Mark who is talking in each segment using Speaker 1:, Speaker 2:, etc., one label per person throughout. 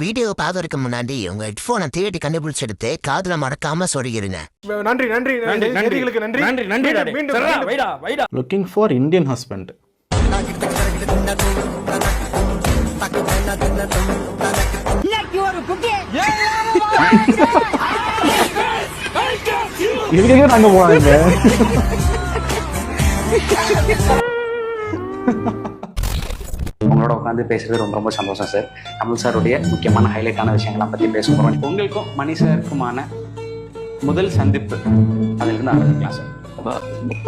Speaker 1: Video பார்க்கறதுக்கு முன்னாடி உங்க ஹெட்போனை தேடி கண்டுபிடிச்செடுத்து காதுல மறக்காம சொல்லிருங்க.
Speaker 2: நன்றி நன்றி நன்றி நன்றி நன்றி நன்றி.
Speaker 3: Looking for Indian husband. இதுக்கே நாங்க போவாங்க.
Speaker 4: உங்களோட உட்காந்து பேசுறது ரொம்ப ரொம்ப சந்தோஷம் சார். கமல் சாருடைய முக்கியமான ஹைலைட்டான விஷயங்கள்லாம் பற்றி பேச போகிறோம். உங்களுக்கும் மணி சாருக்குமான முதல் சந்திப்பு அதிலிருந்து ஆரம்பிக்கலாம் சார்.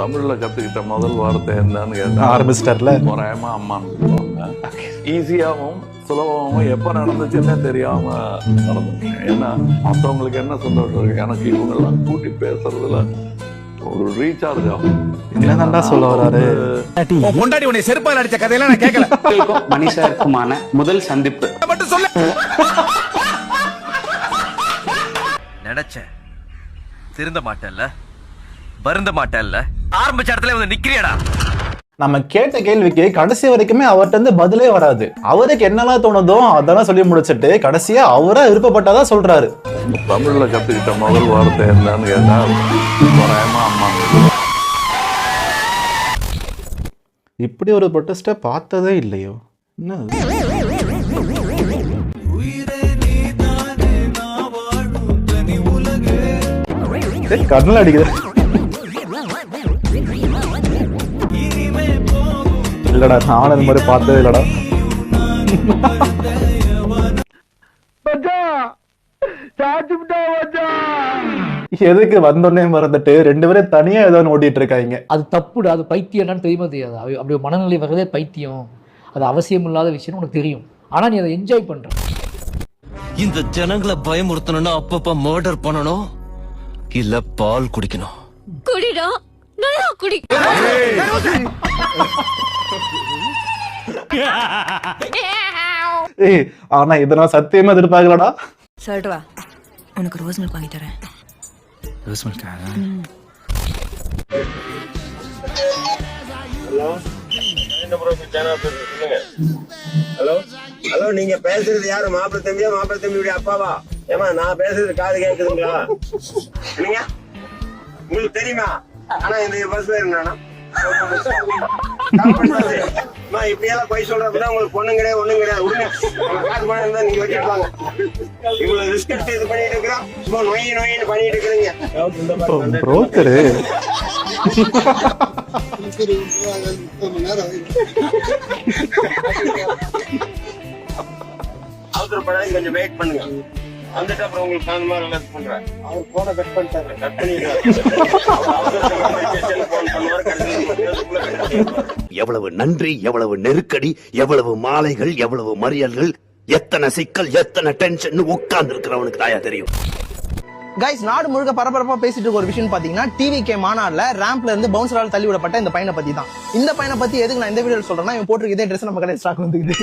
Speaker 5: தமிழ்ல கத்துக்கிட்ட முதல் வார்த்தை என்னன்னு கேட்டா
Speaker 3: ஆரம்பிச்சிட்டார்ல,
Speaker 5: முறையமா அம்மான்னு சொல்லுவாங்க. ஈஸியாகவும் சுலபமாகவும் எப்ப நடந்துச்சுன்னே தெரியாம நடந்துட்டேன். ஏன்னா மற்றவங்களுக்கு என்ன சந்தோஷம் இருக்கு, எனக்கு இவங்கெல்லாம் கூட்டி பேசுறதுல ஒரு ரீசார்ஜ் ஆகும்.
Speaker 3: என்னதான்டா சொல்ல வராரு?
Speaker 2: முன்னாடி உன்னை செருப்பால் அடிச்ச கதையெல்லாம் நான் கேட்கல.
Speaker 4: மணி சாருக்குமான முதல் சந்திப்பு
Speaker 2: மட்டும் சொல்ல
Speaker 6: நினைச்சேன். திருந்த மாட்டேன்ல, வருந்த மாட்டேன்ல, ஆரம்பிச்ச இடத்துல வந்து நிக்கிறியடா.
Speaker 3: நம்ம கேட்ட கேள்விக்கு கடைசி வரைக்குமே அவர்கிட்ட இருந்து பதிலே வராது. அவருக்கு என்னெல்லாம் தோணுதோ அதெல்லாம் சொல்லி முடிச்சுட்டு கடைசியா அவரா விருப்பப்பட்டாதான் சொல்றாரு.
Speaker 5: தமிழ்ல கத்துக்கிட்ட முதல் வார்த்தை என்னன்னு கேட்டா முறையமா அம்மான்னு சொல்லுவாங்க.
Speaker 3: இப்படி ஒரு ப்ரொட்டஸ்ட பார்த்ததே இல்லையோ. என்ன கண்ணல் அடிக்குது. இல்லடா, நானும் இந்த மாதிரி பார்த்ததே இல்லடா. எதுக்கு வந்தோடனே மறந்துட்டு ரெண்டு பேரும் தனியா ஏதோ ஓட்டிட்டு இருக்காங்க.
Speaker 7: அது தப்புடா, அது பைத்தியம் என்னன்னு தெரியுமா தெரியாது. அப்படி மனநிலை வர்றதே பைத்தியம், அது அவசியம் இல்லாத விஷயம் உனக்கு தெரியும். ஆனா நீ அதை என்ஜாய் பண்ற.
Speaker 6: இந்த ஜனங்களை பயமுறுத்தணும்னா அப்பப்ப மர்டர் பண்ணணும், இல்ல பால் குடிக்கணும்.
Speaker 8: குடிடா, நல்லா குடி.
Speaker 3: ஏய், ஆனா இத நான் சத்தியமா எதிர்பார்க்கலடா.
Speaker 8: சொல்லிட்டு வா, உனக்கு ரோஸ் மில்க் வாங்கி தரேன்.
Speaker 3: Rose milk?
Speaker 9: ஹலோ ஹலோ, நீங்க பேசுறது யாரு? மாப்பிள்ளை தம்பியா, மாப்பிள்ளை தம்பியுடைய அப்பாவா? ஏமா நான் பேசுறது காது கேக்குதுங்களா? நீங்க உங்களுக்கு தெரியுமா? ஆனா இந்த பஸ்ல இருந்தானா இப்படியெல்லாம் போய் சொல்றதுதான் உங்களுக்கு பொண்ணும் கிடையாது, ஒண்ணும் கிடையாது. விடுங்க, காசு பணம் இருந்தா நீங்க வச்சுருப்பாங்க. இவ்வளவு ரிஸ்க் எடுத்து இது பண்ணிட்டு இருக்கிறோம், சும்மா நொயின்னு பண்ணிட்டு இருக்கிறீங்க.
Speaker 3: புரோக்கரு
Speaker 9: அவசரப்படாது, கொஞ்சம் வெயிட் பண்ணுங்க. வந்துட்டு அப்புறம் உங்களுக்கு அந்த மாதிரி எல்லாம் பண்றேன். அவர் போனை கட் பண்ணிட்டாரு, கட் பண்ணிடுறாரு.
Speaker 10: எவ்வளவு நன்றி, எவ்வளவு நெருக்கடி, எவ்வளவு மாலைகள், எவ்வளவு மறியல்கள், எத்தனை சிக்கல், எத்தனை டென்ஷன் உட்கார்ந்து இருக்கிறவனுக்கு தாயா தெரியும்.
Speaker 11: கைஸ், நாடு முழுக்க பரபரப்பா பேசிட்டு இருக்க ஒரு விஷயம் பாத்தீங்கன்னா, டிவிகே மாநாடுல ரேம்ப்ல இருந்து பவுன்சரால் தள்ளி விடப்பட்ட இந்த பையனை பத்தி தான். இந்த பையனை பத்தி எதுக்கு நான் இந்த வீடியோல சொல்றேன்னா, இவன் போட்டிருக்க இதே ட்ரெஸ் நம்ம கடையில் ஸ்டாக் வந்துக்குது.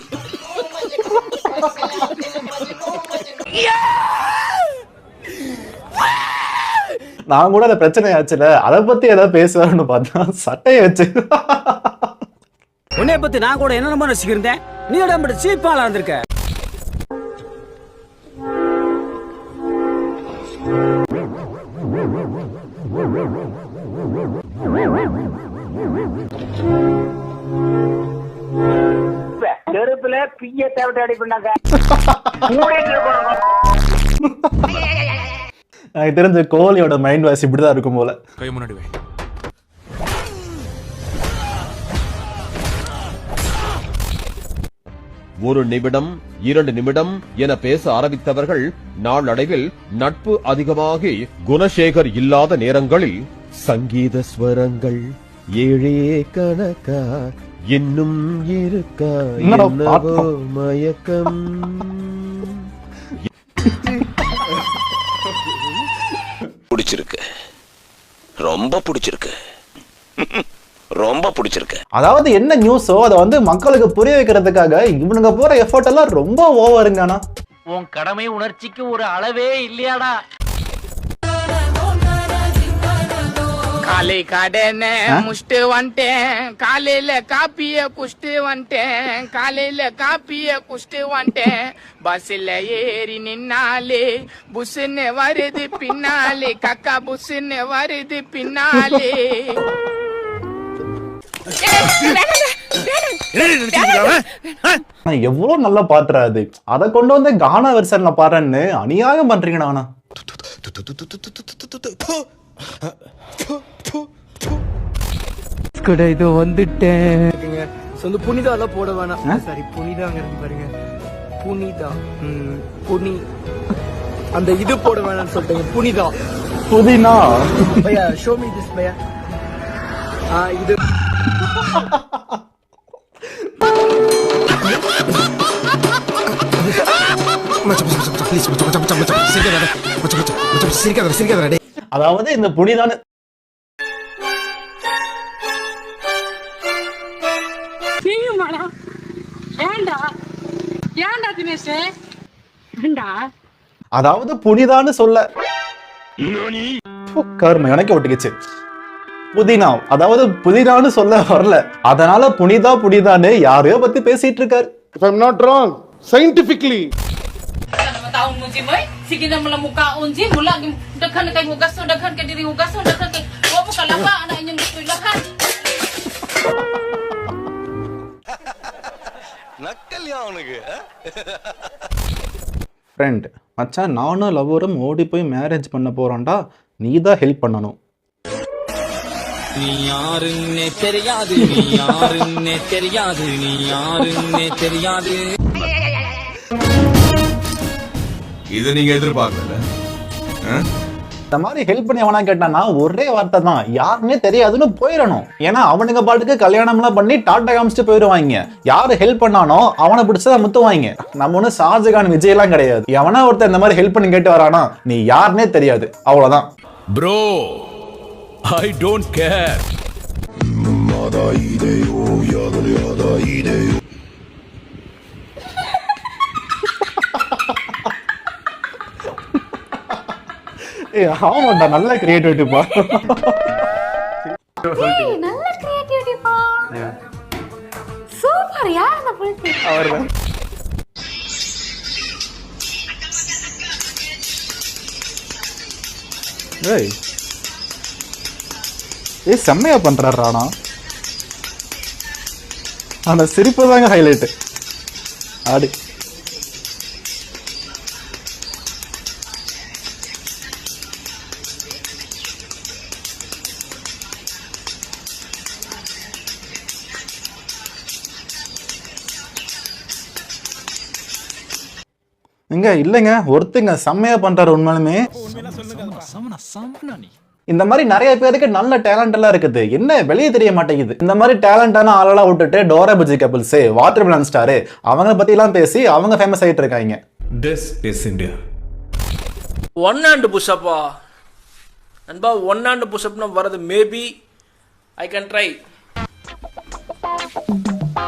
Speaker 3: நான் கூட அந்த பிரச்சனை ஆச்சுல, அதை பத்தி ஏதாவது பேசுவாருன்னு பார்த்தா சட்டையை வச்சு.
Speaker 2: உன்னை பத்தி நான் கூட என்ன ரசிக்கிறேன், நீ உடம்பு சீப்பாலா இருந்திருக்க.
Speaker 9: நெருப்புல பிய தேவட்டாடி பண்ணாங்க.
Speaker 3: எனக்கு தெரிஞ்ச கோலியோட மைண்ட் வாய்ஸ் இப்படிதான் இருக்கும் போல.
Speaker 2: கை முன்னாடி வை.
Speaker 12: ஒரு நிமிடம், 2 நிமிடம் என பேச ஆரம்பித்தவர்கள் நாளடைவில் நட்பு அதிகமாகி குணசேகர் இல்லாத நேரங்களில் சங்கீத ஸ்வரங்கள் ஏழே கணக்கா இன்னும் இருக்கா என்னவோ மயக்கம்.
Speaker 10: பிடிச்சிருக்கு, ரொம்ப பிடிச்சிருக்கு, ரொம்ப பிடிச்சிருக்கு.
Speaker 3: அதாவது என்ன நியூஸோ அதை வந்து மக்களுக்கு புரிய வைக்கிறதுக்காக இவனுங்க போற எஃபோர்ட் எல்லாம் ரொம்ப ஓவருங்கண்ணா.
Speaker 7: உன் கடமை உணர்ச்சிக்கு ஒரு அளவே இல்லையாடா.
Speaker 13: காலை கடனை முஷ்டு வந்துட்டேன், காலையில காப்பிய குஷ்டு வந்துட்டேன், காலையில காப்பிய குஷ்டு வந்துட்டேன். பஸ்ல ஏறி நின்னாலே புஸ்ன்னு வருது பின்னாலே, கக்கா புஸ்ன்னு வருது பின்னாலே.
Speaker 3: எவ்வளவு நல்லா பாட்டுறா அது. அதை கொண்டு வந்து கானா வெர்ஷன்ல பாடுறேன்னு அநியாயம் பண்றீங்கடா. ஆனா
Speaker 13: இது வந்துட்டேன் சொல்லு. புனிதா எல்லாம் போட வேணாம். சரி புனிதாங்க பாருங்க. புனிதா புனி அந்த இது போட வேணாம்னு சொல்லிட்டேங்க. புனிதா
Speaker 3: புதினா
Speaker 13: பையா ஷோ மீ திஸ் பையா. இது
Speaker 3: அதாவது இந்த புனிதான அதாவது புனிதான்னு சொல்ல கர்ம எனக்கு ஒட்டுக்குச்சு. புதினா அதாவது புதினான்னு சொல்ல வரல, அதனால புனிதா புனிதான்னு யாரையோ பத்தி பேசிட்டு இருக்காரு.
Speaker 2: If I'm not wrong, scientifically.
Speaker 14: Tahun muji boy, sige na mula muka unji mula daghan kay hugas so daghan kay diri hugas so daghan kay wa mo kalapa ana inyong gustoy lakan.
Speaker 6: நக்கல்யா அவனுக்கு.
Speaker 3: Friend மச்சான், நானும் லவ்வரும் ஓடி போய் marriage பண்ண போறோம்டா, நீ தான் help பண்ணணும்.
Speaker 13: நீ யாருன்னே தெரியாது, நீ யாருன்னே தெரியாது, நீ யாருன்னே தெரியாது.
Speaker 6: இது நீங்க எதிர்பார்க்கல.
Speaker 3: இந்த மாதிரி ஹெல்ப் பண்ணி அவனா கேட்டானா ஒரே வார்த்தை தான், யாருன்னே தெரியாதுன்னு போயிடணும். ஏன்னா அவனுங்க பாட்டுக்கு கல்யாணம் எல்லாம் பண்ணி டாட்டா காமிச்சிட்டு போயிடுவாங்க. யாரு ஹெல்ப் பண்ணானோ அவனை பிடிச்சதா முத்துவாங்க. நம்ம ஒண்ணு ஷாஜகான் விஜய் எல்லாம் கிடையாது. எவனா ஒருத்தர் இந்த மாதிரி ஹெல்ப் பண்ணி கேட்டு வரானா, நீ யாருன்னே தெரியாது, அவ்வளவுதான்.
Speaker 6: Bro I don't care.
Speaker 3: ஆமாண்டா, நல்ல கிரியேட்டிவிட்டிப்பா.
Speaker 14: நல்ல கிரியேட்டிவிட்டி பா. சூப்பர் யா அந்த புள்ளி.
Speaker 3: அவர்தான் செம்மையா பண்றாரு ராணா. ஆனா சிரிப்பு தாங்க ஹைலைட். ஆடு இங்க இல்லைங்க, ஒருத்தங்க செம்மையா பண்றாரு உண்மையுமே. இந்த மாதிரி நிறைய பேருக்கு நல்ல டேலண்ட் எல்லாம் இருக்குது, என்ன வெளியே தெரிய மாட்டேங்குது. இந்த மாதிரி டேலண்டான ஆளெல்லாம் விட்டுட்டு Dora Bujji couples, watermelon star அவங்க பத்தி எல்லாம் பேசி அவங்க ஃபேமஸ் ஆயிட்டு இருக்காங்க.
Speaker 6: This is India.
Speaker 13: One hand புஷ்அப்பா நண்பா. ஒன் ஹேண்ட் புஷ்அப்னா வரது maybe I can try.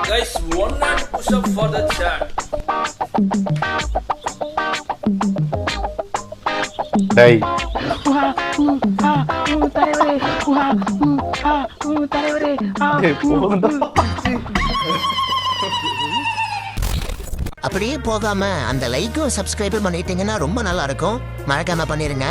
Speaker 13: Guys, one hand push up for the chat.
Speaker 3: டேய்
Speaker 1: அப்படியே போகாம அந்த லைக்கும் சப்ஸ்கிரைபும் பண்ணிட்டீங்கன்னா ரொம்ப நல்லா இருக்கும். மறக்காம பண்ணிருங்க.